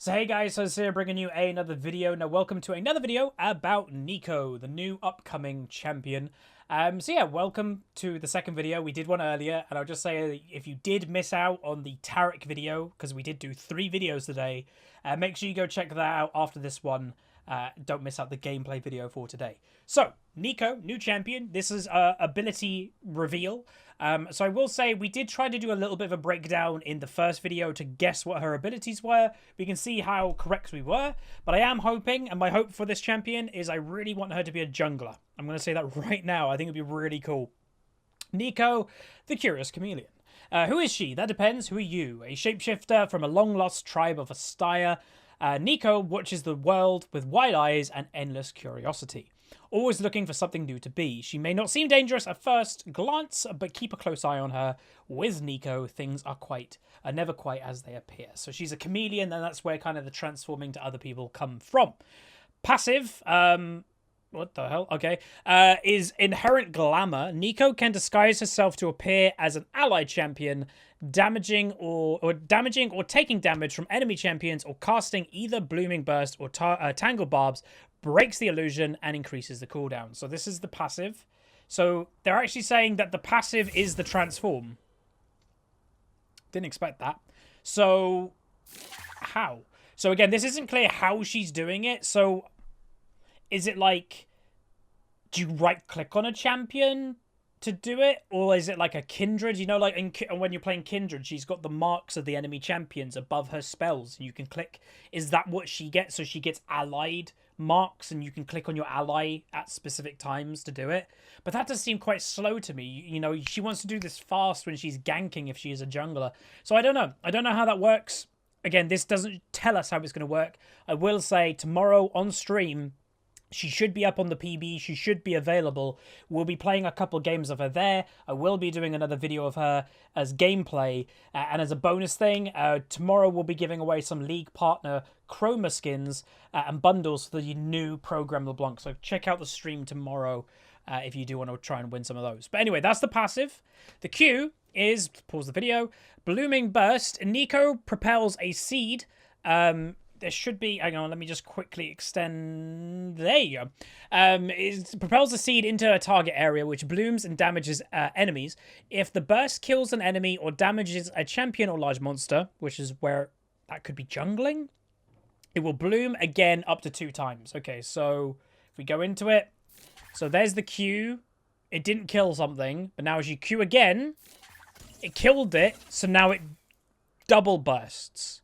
So hey guys, so here bringing you another video. Now welcome to another video about Neeko, the new upcoming champion. So yeah, welcome to the second video. We did one earlier, and I'll just say if you did miss out on the Tarek video, because we did do 3 videos today, make sure you go check that out after this one. Don't miss out the gameplay video for today. So, Neeko, new champion. This is ability reveal. So I will say we did try to do a little bit of a breakdown in the first video to guess what her abilities were. We can see how correct we were. But I am hoping, and my hope for this champion is I really want her to be a jungler. I'm going to say that right now. I think it'd be really cool. Neeko, the Curious Chameleon. Who is she? That depends. Who are you? A shapeshifter from a long-lost tribe of Astaya. Neeko watches the world with wide eyes and endless curiosity, always looking for something new to be. She may not seem dangerous at first glance, but keep a close eye on her. With Neeko, things are never quite as they appear. So she's a chameleon, and that's where kind of the transforming to other people come from. Passive, what the hell? Okay. Is inherent glamour. Neeko can disguise herself to appear as an allied champion, damaging or taking damage from enemy champions, or casting either Blooming Burst or Tangle Barbs, breaks the illusion and increases the cooldown. So this is the passive. So they're actually saying that the passive is the transform. Didn't expect that. So how? So again, this isn't clear how she's doing it. So is it like, do you right-click on a champion to do it? Or is it like a Kindred? You know, like when you're playing Kindred, she's got the marks of the enemy champions above her spells. And you can click. Is that what she gets? So she gets allied marks, and you can click on your ally at specific times to do it. But that does seem quite slow to me. You know, she wants to do this fast when she's ganking if she is a jungler. So I don't know. I don't know how that works. Again, this doesn't tell us how it's going to work. I will say tomorrow on stream, she should be up on the PB. She should be available. We'll be playing a couple games of her there. I will be doing another video of her as gameplay. And as a bonus thing, tomorrow we'll be giving away some League Partner Chroma skins and bundles for the new Program LeBlanc. So check out the stream tomorrow if you do want to try and win some of those. But anyway, that's the passive. The Q is, pause the video, Blooming Burst. Neeko propels a seed. There should be, hang on, let me just quickly extend, there you go. It propels a seed into a target area which blooms and damages enemies. If the burst kills an enemy or damages a champion or large monster, which is where that could be jungling, it will bloom again up to 2 times. Okay, so if we go into it, so there's the Q. It didn't kill something, but now as you Q again, it killed it, so now it double bursts.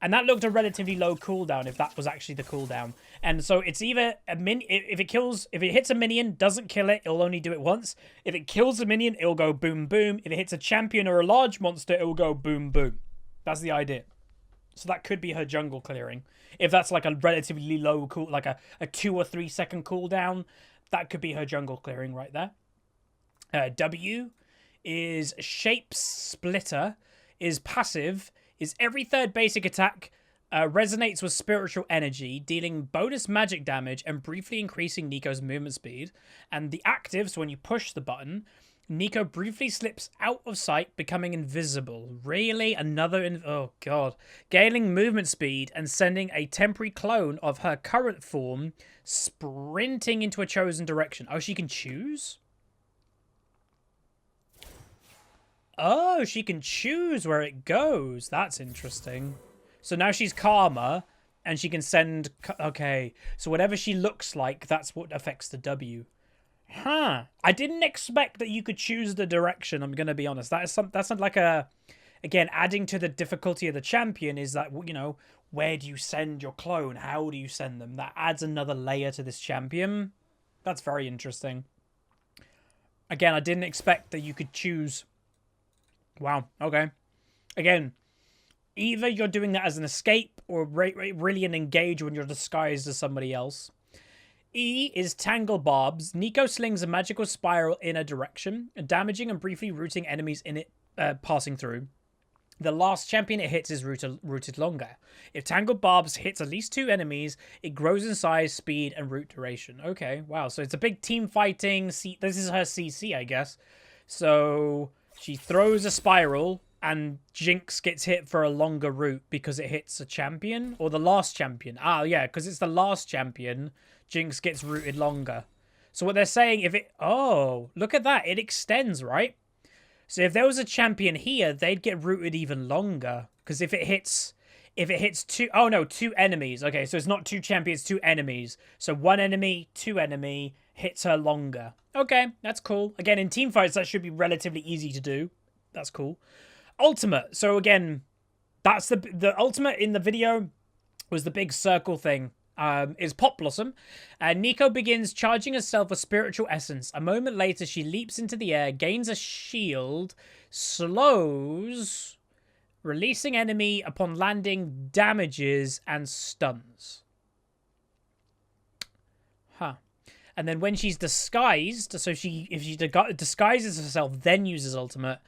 And that looked a relatively low cooldown, if that was actually the cooldown. And so it's either if it hits a minion, doesn't kill it, it'll only do it once. If it kills a minion, it'll go boom, boom. If it hits a champion or a large monster, it'll go boom, boom. That's the idea. So that could be her jungle clearing. If that's like a relatively low cool, like a 2 or 3 second cooldown, that could be her jungle clearing right there. W is Shape Splitter, is passive, is every 3rd basic attack resonates with spiritual energy, dealing bonus magic damage and briefly increasing Neeko's movement speed. And the active, so when you push the button, Neeko briefly slips out of sight, becoming invisible. Really? Oh god. Gaining movement speed and sending a temporary clone of her current form sprinting into a chosen direction. Oh, she can choose? Oh, she can choose where it goes. That's interesting. So now she's Karma, and she can send... Okay, so whatever she looks like, that's what affects the W. Huh. I didn't expect that you could choose the direction, I'm going to be honest. That's not like a... Again, adding to the difficulty of the champion is that, you know, where do you send your clone? How do you send them? That adds another layer to this champion. That's very interesting. Again, I didn't expect that you could choose... Wow, okay. Again, either you're doing that as an escape or really an engage when you're disguised as somebody else. E is Tangle Barbs. Neeko slings a magical spiral in a direction, damaging and briefly rooting enemies in it, passing through. The last champion it hits is rooted longer. If Tangle Barbs hits at least 2 enemies, it grows in size, speed, and root duration. Okay, wow. So it's a big team fighting. This is her CC, I guess. So she throws a spiral and Jinx gets hit for a longer route because it hits a champion or the last champion. Ah, yeah, because it's the last champion, Jinx gets routed longer. So what they're saying, if it... Oh, look at that. It extends, right? So if there was a champion here, they'd get routed even longer. Because if it hits two... Oh, no, two enemies. Okay, so it's not two champions, two enemies. So one enemy, two enemy, hits her longer. Okay, that's cool. Again, in teamfights, that should be relatively easy to do. That's cool. Ultimate. So again, that's the ultimate in the video was the big circle thing. Is Pop Blossom. Neeko begins charging herself with spiritual essence. A moment later, she leaps into the air, gains a shield, slows, releasing enemy upon landing, damages, and stuns. Huh. And then when she's disguised, so if she disguises herself, then uses ultimate,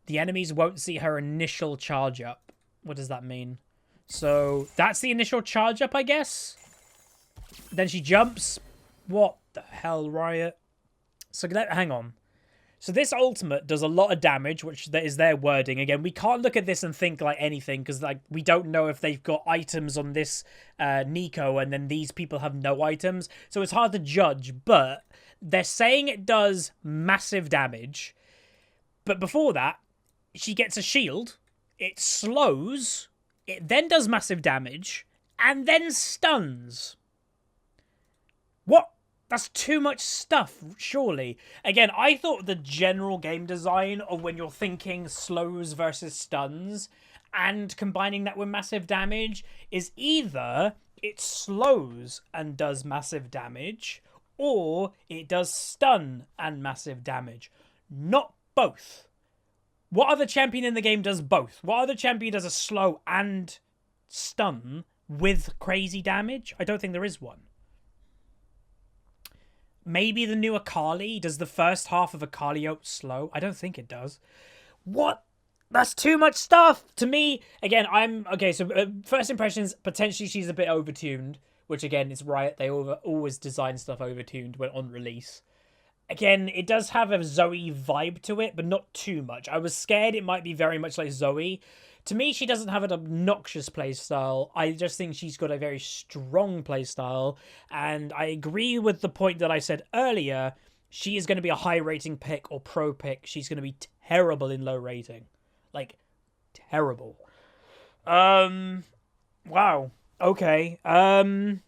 the enemies won't see her initial charge up. What does that mean? So that's the initial charge up, I guess. Then she jumps. What the hell, Riot? So hang on. So this ultimate does a lot of damage, which is their wording. Again, we can't look at this and think like anything because like we don't know if they've got items on this Neeko and then these people have no items. So it's hard to judge, but they're saying it does massive damage. But before that, she gets a shield. It slows. It then does massive damage and then stuns. What? That's too much stuff, surely. Again, I thought the general game design of when you're thinking slows versus stuns and combining that with massive damage is either it slows and does massive damage or it does stun and massive damage. Not both. What other champion in the game does both? What other champion does a slow and stun with crazy damage? I don't think there is one. Maybe the new Akali. Does the first half of Akali out slow? I don't think it does. What? That's too much stuff. To me, again, okay, so first impressions, potentially she's a bit overtuned, which again, is Riot. They always design stuff overtuned when on release. Again, it does have a Zoe vibe to it, but not too much. I was scared it might be very much like Zoe. To me, she doesn't have an obnoxious playstyle. I just think she's got a very strong playstyle. And I agree with the point that I said earlier. She is going to be a high rating pick or pro pick. She's going to be terrible in low rating. Like, terrible. Wow. Okay. To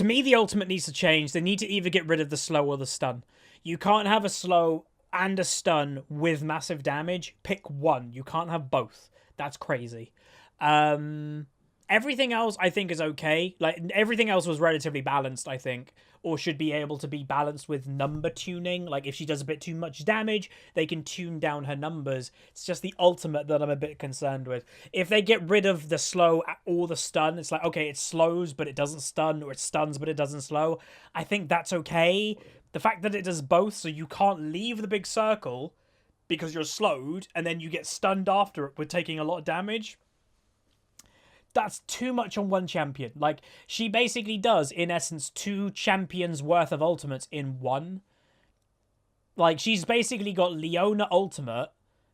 me, the ultimate needs to change. They need to either get rid of the slow or the stun. You can't have a slow and a stun with massive damage. Pick one. You can't have both. That's crazy. Everything else I think is okay. Like everything else was relatively balanced, I think, or should be able to be balanced with number tuning. Like if she does a bit too much damage, they can tune down her numbers. It's just the ultimate that I'm a bit concerned with. If they get rid of the slow or the stun, it's like, okay, it slows but it doesn't stun, or it stuns but it doesn't slow. I think that's okay. The fact that it does both, so you can't leave the big circle because you're slowed, and then you get stunned after it with taking a lot of damage. That's too much on one champion. Like, she basically does, in essence, 2 champions worth of ultimates in one. Like, she's basically got Leona ultimate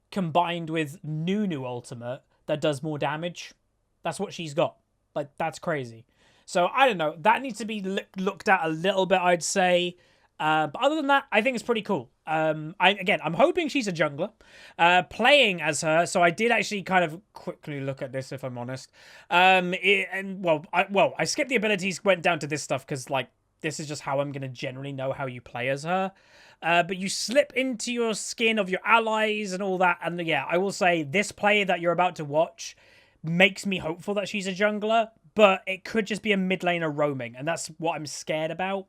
combined with Nunu ultimate that does more damage. That's what she's got. Like, that's crazy. So, I don't know. That needs to be looked at a little bit, I'd say. But other than that, I think it's pretty cool. I'm hoping she's a jungler. Playing as her, so I did actually kind of quickly look at this, if I'm honest. I skipped the abilities, went down to this stuff, because, like, this is just how I'm going to generally know how you play as her. But you slip into your skin of your allies and all that, and yeah, I will say, this play that you're about to watch makes me hopeful that she's a jungler, but it could just be a mid laner roaming, and that's what I'm scared about.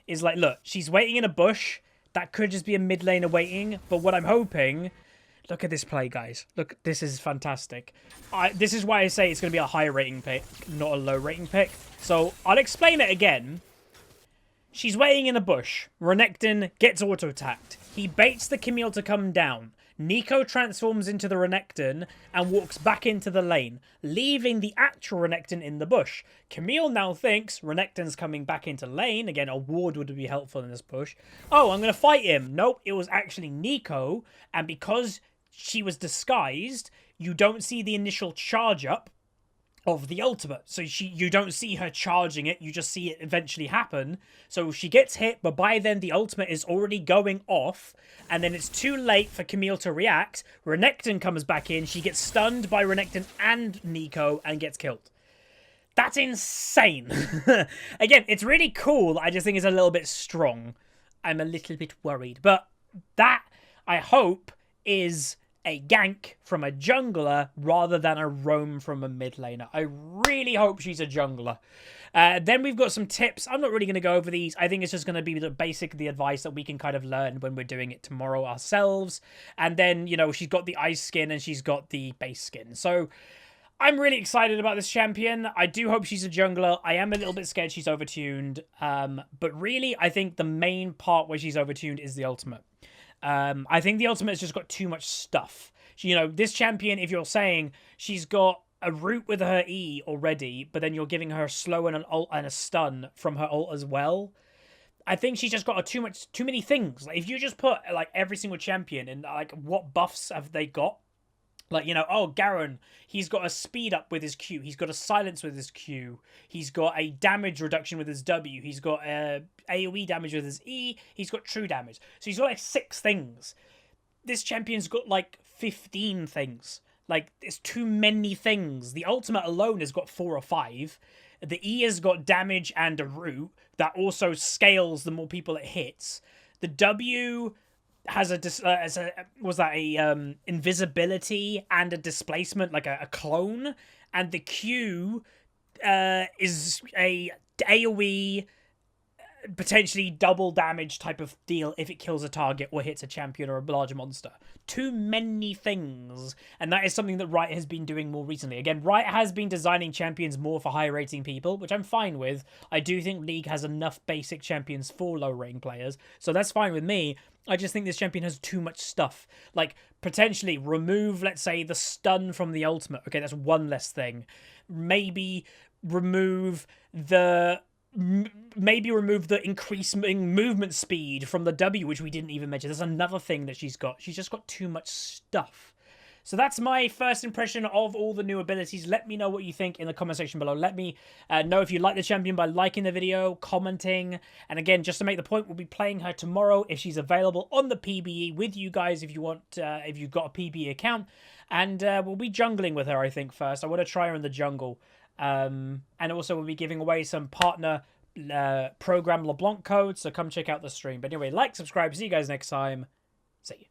Is like, look, she's waiting in a bush. That could just be a mid laner waiting. But what I'm hoping... Look at this play, guys. Look, this is fantastic. This is why I say it's going to be a high rating pick, not a low rating pick. So, I'll explain it again. She's waiting in a bush. Renekton gets auto-attacked. He baits the Camille to come down. Neeko transforms into the Renekton and walks back into the lane, leaving the actual Renekton in the bush. Camille now thinks Renekton's coming back into lane. Again, a ward would be helpful in this push. Oh, I'm going to fight him. Nope, it was actually Neeko. And because she was disguised, you don't see the initial charge up of the ultimate. So you don't see her charging it, you just see it eventually happen. So she gets hit, but by then the ultimate is already going off, and then it's too late for Camille to react. Renekton comes back in, she gets stunned by Renekton and Neeko and gets killed. That's insane. Again, it's really cool. I just think it's a little bit strong. I'm a little bit worried. But that, I hope, is a gank from a jungler rather than a roam from a mid laner. I really hope she's a jungler. Then we've got some tips. I'm not really going to go over these. I think it's just going to be the advice that we can kind of learn when we're doing it tomorrow ourselves. And then, you know, she's got the ice skin and she's got the base skin. So I'm really excited about this champion. I do hope she's a jungler. I am a little bit scared she's overtuned. But really, I think the main part where she's overtuned is the ultimate. I think the ultimate has just got too much stuff. You know, this champion, if you're saying she's got a root with her E already, but then you're giving her a slow and an ult and a stun from her ult as well, I think she's just got too many things. Like, if you just put like every single champion and like what buffs have they got? Like, you know, oh, Garen, he's got a speed up with his Q. He's got a silence with his Q. He's got a damage reduction with his W. He's got AoE damage with his E. He's got true damage. So he's got like 6 things. This champion's got like 15 things. Like, it's too many things. The ultimate alone has got 4 or 5. The E has got damage and a root that also scales the more people it hits. The W has invisibility and a displacement, like a clone, and the Q is a AoE potentially double damage type of deal if it kills a target or hits a champion or a larger monster. Too many things, and that is something that Riot has been doing more recently. Again, Riot has been designing champions more for high rating people, which I'm fine with. I do think League has enough basic champions for low rating players, so that's fine with me. I just think this champion has too much stuff. Like, potentially remove, let's say, the stun from the ultimate. Okay, that's one less thing. Maybe remove the increasing movement speed from the W, which we didn't even mention. There's another thing that she's got. She's just got too much stuff. So that's my first impression of all the new abilities. Let me know what you think in the comment section below. Let me know if you like the champion by liking the video, commenting. And again, just to make the point, we'll be playing her tomorrow if she's available on the PBE with you guys if you want, if you've got a PBE account. And we'll be jungling with her, I think, first. I want to try her in the jungle. And also we'll be giving away some partner program LeBlanc codes, so come check out the stream. But anyway, like, subscribe, see you guys next time. See you.